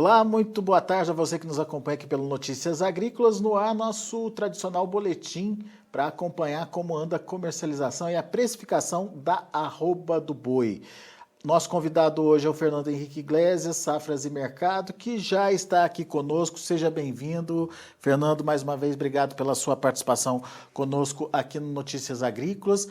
Olá, muito boa tarde a você que nos acompanha aqui pelo Notícias Agrícolas. No ar, nosso tradicional boletim para acompanhar como anda a comercialização e a precificação da arroba do boi. Nosso convidado hoje é o Fernando Henrique Iglesias, Safras e Mercado, que já está aqui conosco. Seja bem-vindo, Fernando. Mais uma vez, obrigado pela sua participação conosco aqui no Notícias Agrícolas.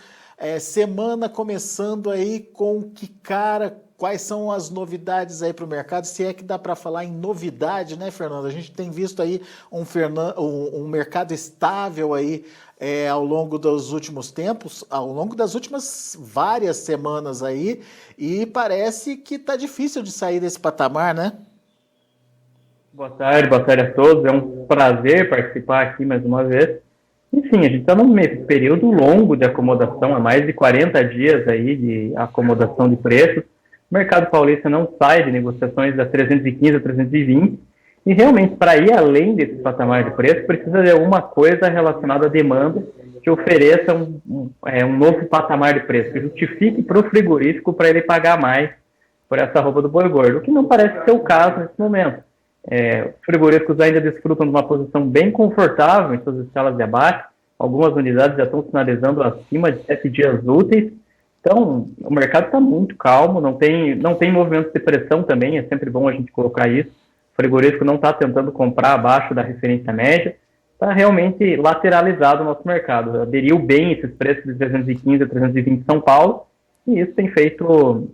Semana começando aí com que cara, quais são as novidades aí para o mercado? Se é que dá para falar em novidade, né, Fernando? A gente tem visto aí um mercado estável aí ao longo dos últimos tempos, ao longo das últimas várias semanas aí, e parece que está difícil de sair desse patamar, né? Boa tarde a todos. É um prazer participar aqui mais uma vez. Enfim, a gente está num período longo de acomodação, há mais de 40 dias aí de acomodação de preços. O mercado paulista não sai de negociações da 315 a 320 e realmente, para ir além desse patamar de preço, precisa de alguma coisa relacionada à demanda que ofereça um novo patamar de preço, que justifique para o frigorífico para ele pagar mais por essa arroba do boi gordo, o que não parece ser o caso nesse momento. Os frigoríficos ainda desfrutam de uma posição bem confortável em suas escalas de abate. Algumas unidades já estão sinalizando acima de 7 dias úteis. Então, o mercado está muito calmo, não tem movimentos de pressão também, é sempre bom a gente colocar isso. O frigorífico não está tentando comprar abaixo da referência média, está realmente lateralizado o nosso mercado. Aderiu bem esses preços de 315 a 320 em São Paulo, e isso tem feito...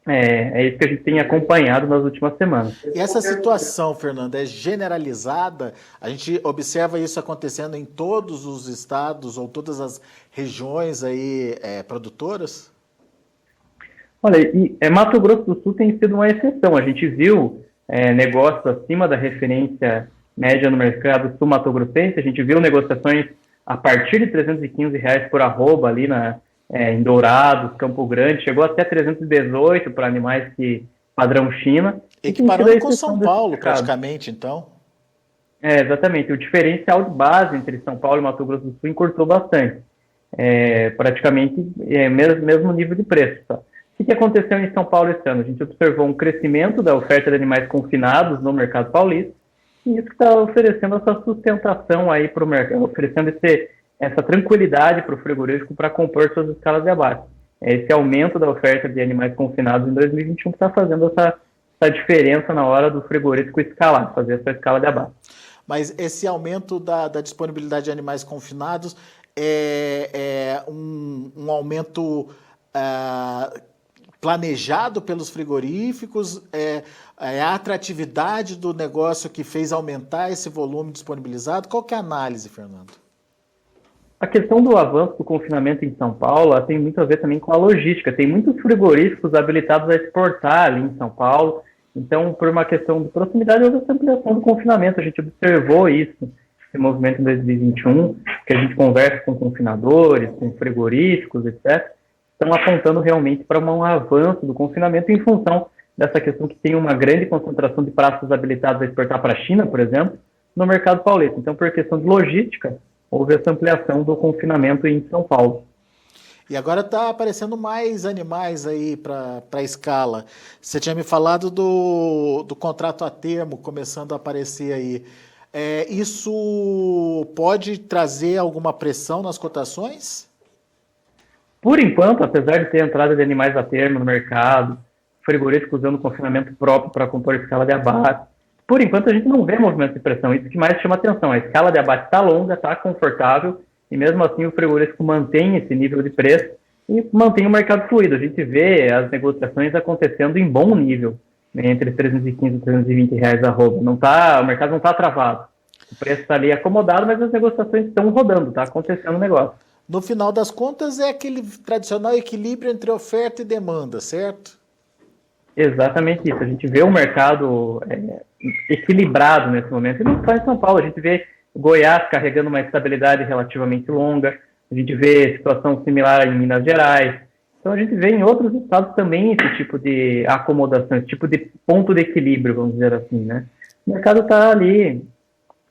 É isso que a gente tem acompanhado nas últimas semanas. E essa situação, Fernando, é generalizada? A gente observa isso acontecendo em todos os estados ou todas as regiões aí produtoras? Olha, Mato Grosso do Sul tem sido uma exceção. A gente viu negócios acima da referência média no mercado sul-mato-grossense. A gente viu negociações a partir de R$315 por arroba ali em Dourados, Campo Grande, chegou até 318 para animais que padrão China. Equiparando com São Paulo, praticamente, então. Exatamente. O diferencial de base entre São Paulo e Mato Grosso do Sul encurtou bastante. Praticamente mesmo nível de preço. Tá? O que aconteceu em São Paulo esse ano? A gente observou um crescimento da oferta de animais confinados no mercado paulista, e isso está oferecendo essa sustentação aí para o mercado, oferecendo essa tranquilidade para o frigorífico para compor suas escalas de abate. Esse aumento da oferta de animais confinados em 2021 está fazendo essa diferença na hora do frigorífico escalar, fazer essa escala de abate. Mas esse aumento da disponibilidade de animais confinados é um aumento planejado pelos frigoríficos? É a atratividade do negócio que fez aumentar esse volume disponibilizado? Qual que é a análise, Fernando? A questão do avanço do confinamento em São Paulo tem muito a ver também com a logística. Tem muitos frigoríficos habilitados a exportar ali em São Paulo. Então, por uma questão de proximidade, houve essa ampliação do confinamento. A gente observou isso, esse movimento em 2021, que a gente conversa com confinadores, com frigoríficos, etc. Estão apontando realmente para um avanço do confinamento em função dessa questão que tem uma grande concentração de praças habilitados a exportar para a China, por exemplo, no mercado paulista. Então, por questão de logística, houve essa ampliação do confinamento em São Paulo. E agora está aparecendo mais animais aí para a escala. Você tinha me falado do contrato a termo começando a aparecer aí. Isso pode trazer alguma pressão nas cotações? Por enquanto, apesar de ter entrada de animais a termo no mercado, frigorífico usando confinamento próprio para compor escala de abate, por enquanto a gente não vê movimento de pressão. Isso que mais chama atenção. A escala de abate está longa, está confortável, e mesmo assim o frigorífico mantém esse nível de preço e mantém o mercado fluido. A gente vê as negociações acontecendo em bom nível, né, entre 315 e 320 reais a arroba. O mercado não está travado. O preço está ali acomodado, mas as negociações estão rodando, está acontecendo o negócio. No final das contas, é aquele tradicional equilíbrio entre oferta e demanda, certo? Exatamente isso. A gente vê o mercado equilibrado nesse momento. E não só em São Paulo, a gente vê Goiás carregando uma estabilidade relativamente longa, a gente vê situação similar em Minas Gerais. Então a gente vê em outros estados também esse tipo de acomodação, esse tipo de ponto de equilíbrio, vamos dizer assim, né? O mercado está ali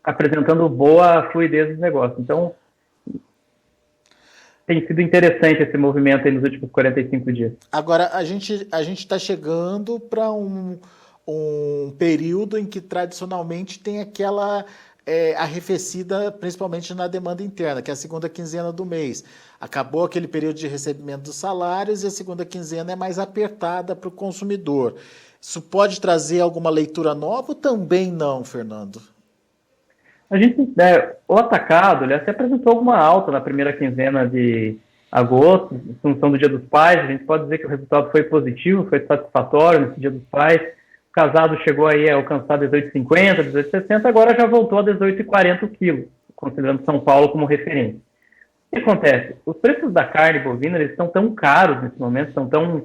apresentando boa fluidez dos negócios. Então, tem sido interessante esse movimento aí nos últimos 45 dias. Agora, a gente está chegando para um um período em que tradicionalmente tem aquela arrefecida, principalmente na demanda interna, que é a segunda quinzena do mês. Acabou aquele período de recebimento dos salários e a segunda quinzena é mais apertada para o consumidor. Isso pode trazer alguma leitura nova ou também não, Fernando? A gente, o atacado, ele até apresentou alguma alta na primeira quinzena de agosto, em função do Dia dos Pais. A gente pode dizer que o resultado foi positivo, foi satisfatório nesse Dia dos Pais. O casado chegou aí a alcançar 18,50, 18,60, agora já voltou a 18,40 o quilo, considerando São Paulo como referência. O que acontece? Os preços da carne bovina, eles estão tão caros nesse momento, estão tão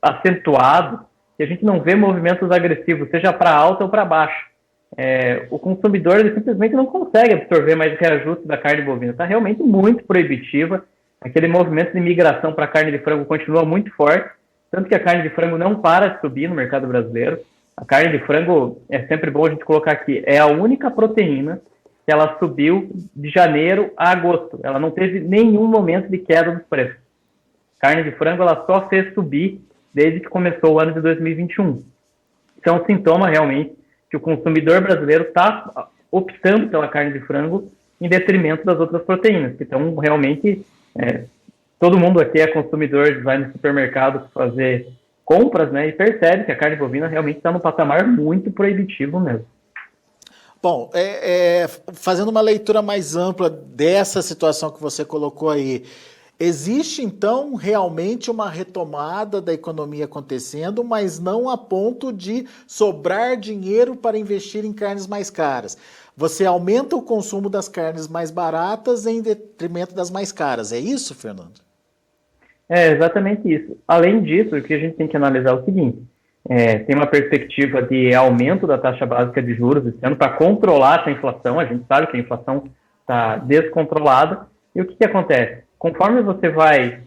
acentuados, que a gente não vê movimentos agressivos, seja para alta ou para baixo. O consumidor, ele simplesmente não consegue absorver mais o reajuste da carne bovina. Está realmente muito proibitiva. Aquele movimento de migração para a carne de frango continua muito forte, tanto que a carne de frango não para de subir no mercado brasileiro. A carne de frango, é sempre bom a gente colocar aqui, é a única proteína que ela subiu de janeiro a agosto. Ela não teve nenhum momento de queda dos preços. A carne de frango, ela só fez subir desde que começou o ano de 2021. Isso é um sintoma, realmente, que o consumidor brasileiro está optando pela carne de frango em detrimento das outras proteínas, que estão realmente... todo mundo aqui é consumidor, vai no supermercado fazer compras, né, e percebe que a carne bovina realmente está num patamar muito proibitivo mesmo. Bom, fazendo uma leitura mais ampla dessa situação que você colocou aí, existe então realmente uma retomada da economia acontecendo, mas não a ponto de sobrar dinheiro para investir em carnes mais caras. Você aumenta o consumo das carnes mais baratas em detrimento das mais caras. É isso, Fernando? É exatamente isso. Além disso, o que a gente tem que analisar é o seguinte: tem uma perspectiva de aumento da taxa básica de juros esse ano para controlar essa inflação. A gente sabe que a inflação está descontrolada. E o que acontece? Conforme você vai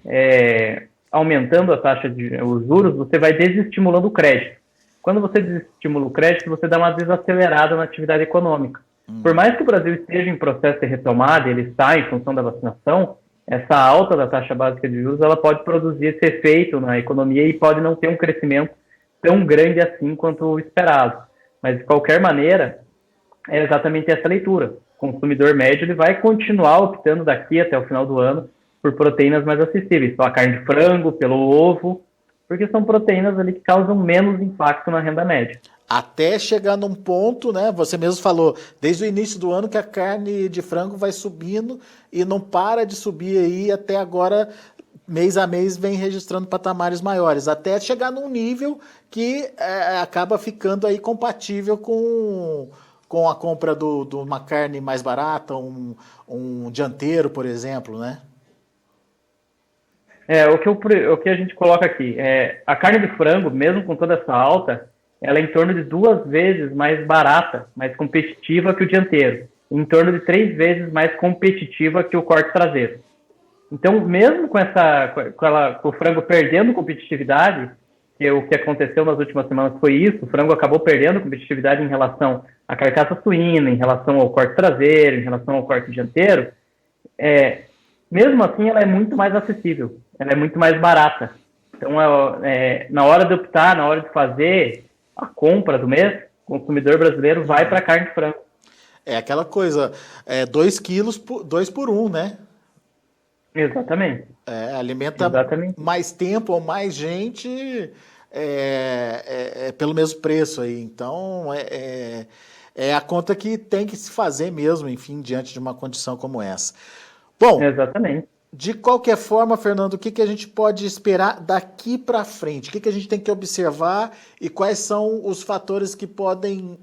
aumentando a taxa de os juros, você vai desestimulando o crédito. Quando você desestimula o crédito, você dá uma desacelerada na atividade econômica. Por mais que o Brasil esteja em processo de retomada, ele está em função da vacinação, essa alta da taxa básica de juros ela pode produzir esse efeito na economia e pode não ter um crescimento tão grande assim quanto o esperado. Mas, de qualquer maneira, é exatamente essa leitura. O consumidor médio ele vai continuar optando daqui até o final do ano por proteínas mais acessíveis, pela carne de frango, pelo ovo, porque são proteínas ali que causam menos impacto na renda média. Até chegar num ponto, né? Você mesmo falou, desde o início do ano que a carne de frango vai subindo e não para de subir aí, até agora, mês a mês, vem registrando patamares maiores, até chegar num nível que acaba ficando aí compatível com a compra de uma carne mais barata, um dianteiro, por exemplo, né? O que a gente coloca aqui, a carne de frango, mesmo com toda essa alta, ela é em torno de 2 vezes mais barata, mais competitiva que o dianteiro, em torno de 3 vezes mais competitiva que o corte traseiro. Então, mesmo com o frango perdendo competitividade, que o que aconteceu nas últimas semanas foi isso, o frango acabou perdendo competitividade em relação à carcaça suína, em relação ao corte traseiro, em relação ao corte dianteiro, mesmo assim ela é muito mais acessível, ela é muito mais barata. Então, na hora de optar, na hora de fazer a compra do mês, o consumidor brasileiro vai para a carne de frango. É aquela coisa, 2 quilos, 2 por 1, né? Exatamente. Alimenta Exatamente. mais tempo ou mais gente pelo mesmo preço aí. Então, é a conta que tem que se fazer mesmo, enfim, diante de uma condição como essa. Bom, exatamente. De qualquer forma, Fernando, o que a gente pode esperar daqui para frente? O que a gente tem que observar e quais são os fatores que podem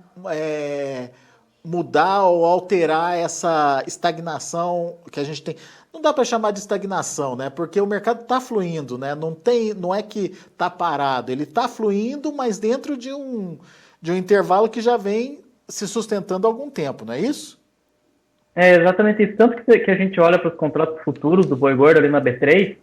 mudar ou alterar essa estagnação que a gente tem? Não dá para chamar de estagnação, né? Porque o mercado está fluindo, né? Não é que está parado, ele está fluindo, mas dentro de um intervalo que já vem se sustentando há algum tempo, não é isso? É exatamente isso. Tanto que a gente olha para os contratos futuros do boi gordo ali na B3,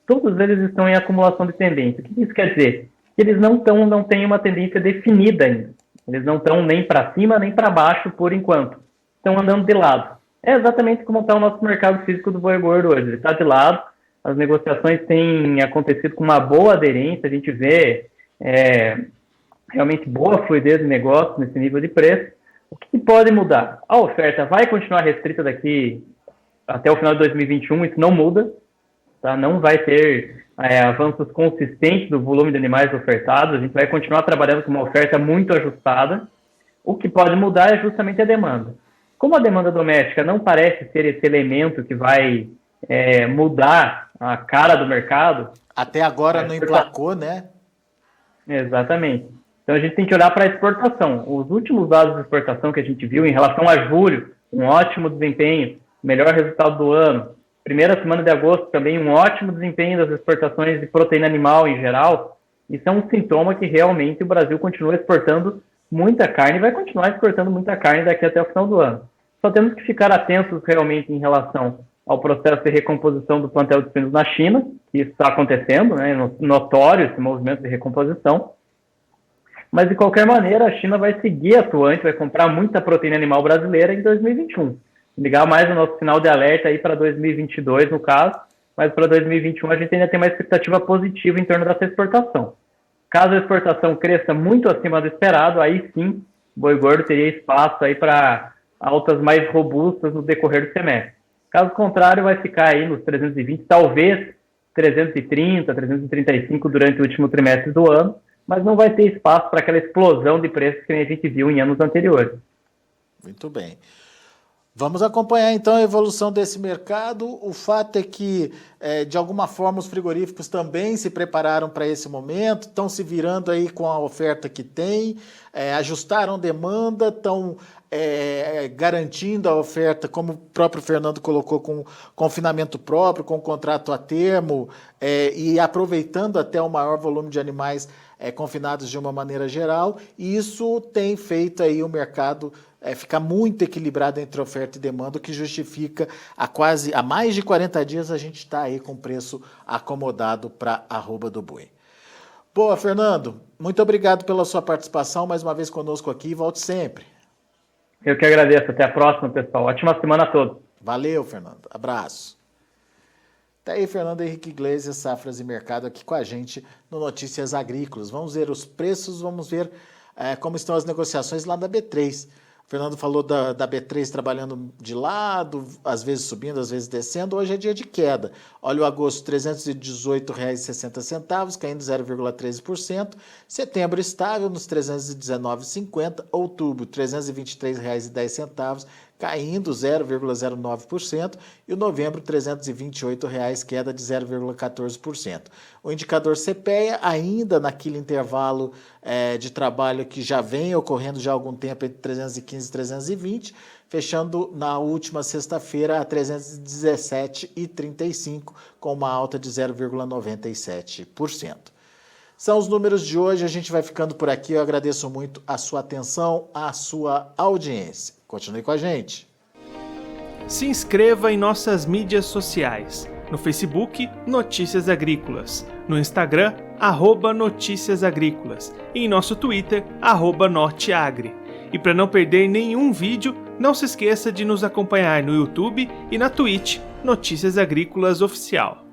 todos eles estão em acumulação de tendência. O que isso quer dizer? Que eles não têm uma tendência definida ainda. Eles não estão nem para cima nem para baixo por enquanto. Estão andando de lado. É exatamente como está o nosso mercado físico do boi gordo hoje. Ele está de lado, as negociações têm acontecido com uma boa aderência, a gente vê realmente boa fluidez de negócio nesse nível de preço. O que pode mudar? A oferta vai continuar restrita daqui até o final de 2021, isso não muda, tá? Não vai ter avanços consistentes do volume de animais ofertados, a gente vai continuar trabalhando com uma oferta muito ajustada. O que pode mudar é justamente a demanda. Como a demanda doméstica não parece ser esse elemento que vai mudar a cara do mercado... Até agora não emplacou, né? Exatamente. Então a gente tem que olhar para a exportação. Os últimos dados de exportação que a gente viu em relação a julho, um ótimo desempenho, melhor resultado do ano. Primeira semana de agosto também um ótimo desempenho das exportações de proteína animal em geral. Isso é um sintoma que realmente o Brasil continua exportando muita carne e vai continuar exportando muita carne daqui até o final do ano. Só temos que ficar atentos realmente em relação ao processo de recomposição do plantel de suínos na China, que isso está acontecendo, né, notório esse movimento de recomposição. Mas, de qualquer maneira, a China vai seguir atuante, vai comprar muita proteína animal brasileira em 2021. Ligar mais o nosso sinal de alerta aí para 2022, no caso, mas para 2021 a gente ainda tem uma expectativa positiva em torno dessa exportação. Caso a exportação cresça muito acima do esperado, aí sim, o boi gordo teria espaço aí para altas mais robustas no decorrer do semestre. Caso contrário, vai ficar aí nos 320, talvez 330, 335 durante o último trimestre do ano, mas não vai ter espaço para aquela explosão de preços que a gente viu em anos anteriores. Muito bem. Vamos acompanhar então a evolução desse mercado. O fato é que, de alguma forma, os frigoríficos também se prepararam para esse momento, estão se virando aí com a oferta que tem, ajustaram demanda, estão garantindo a oferta, como o próprio Fernando colocou, com confinamento próprio, com contrato a termo, e aproveitando até o maior volume de animais confinados de uma maneira geral, e isso tem feito aí o mercado ficar muito equilibrado entre oferta e demanda, o que justifica há mais de 40 dias a gente está aí com preço acomodado para arroba do boi. Boa, Fernando, muito obrigado pela sua participação mais uma vez conosco aqui e volte sempre. Eu que agradeço, até a próxima, pessoal. Ótima semana a todos. Valeu, Fernando. Abraço. Tá aí Fernando Henrique Iglesias, Safras e Mercado, aqui com a gente no Notícias Agrícolas. Vamos ver os preços, vamos ver como estão as negociações lá da B3. O Fernando falou da B3 trabalhando de lado, às vezes subindo, às vezes descendo. Hoje é dia de queda. Olha o agosto, R$ 318,60, caindo 0,13%. Setembro estável nos R$ 319,50. Outubro, R$ 323,10, caindo 0,09%, e o novembro, R$ 328, queda de 0,14%. O indicador CPEA, ainda naquele intervalo de trabalho que já vem ocorrendo já há algum tempo, entre 315 e 320, fechando na última sexta-feira a 317,35, com uma alta de 0,97%. São os números de hoje, a gente vai ficando por aqui. Eu agradeço muito a sua atenção, a sua audiência. Continue com a gente. Se inscreva em nossas mídias sociais. No Facebook, Notícias Agrícolas. No Instagram, @Notícias Agrícolas. E em nosso Twitter, @Norteagri. E para não perder nenhum vídeo, não se esqueça de nos acompanhar no YouTube e na Twitch, Notícias Agrícolas Oficial.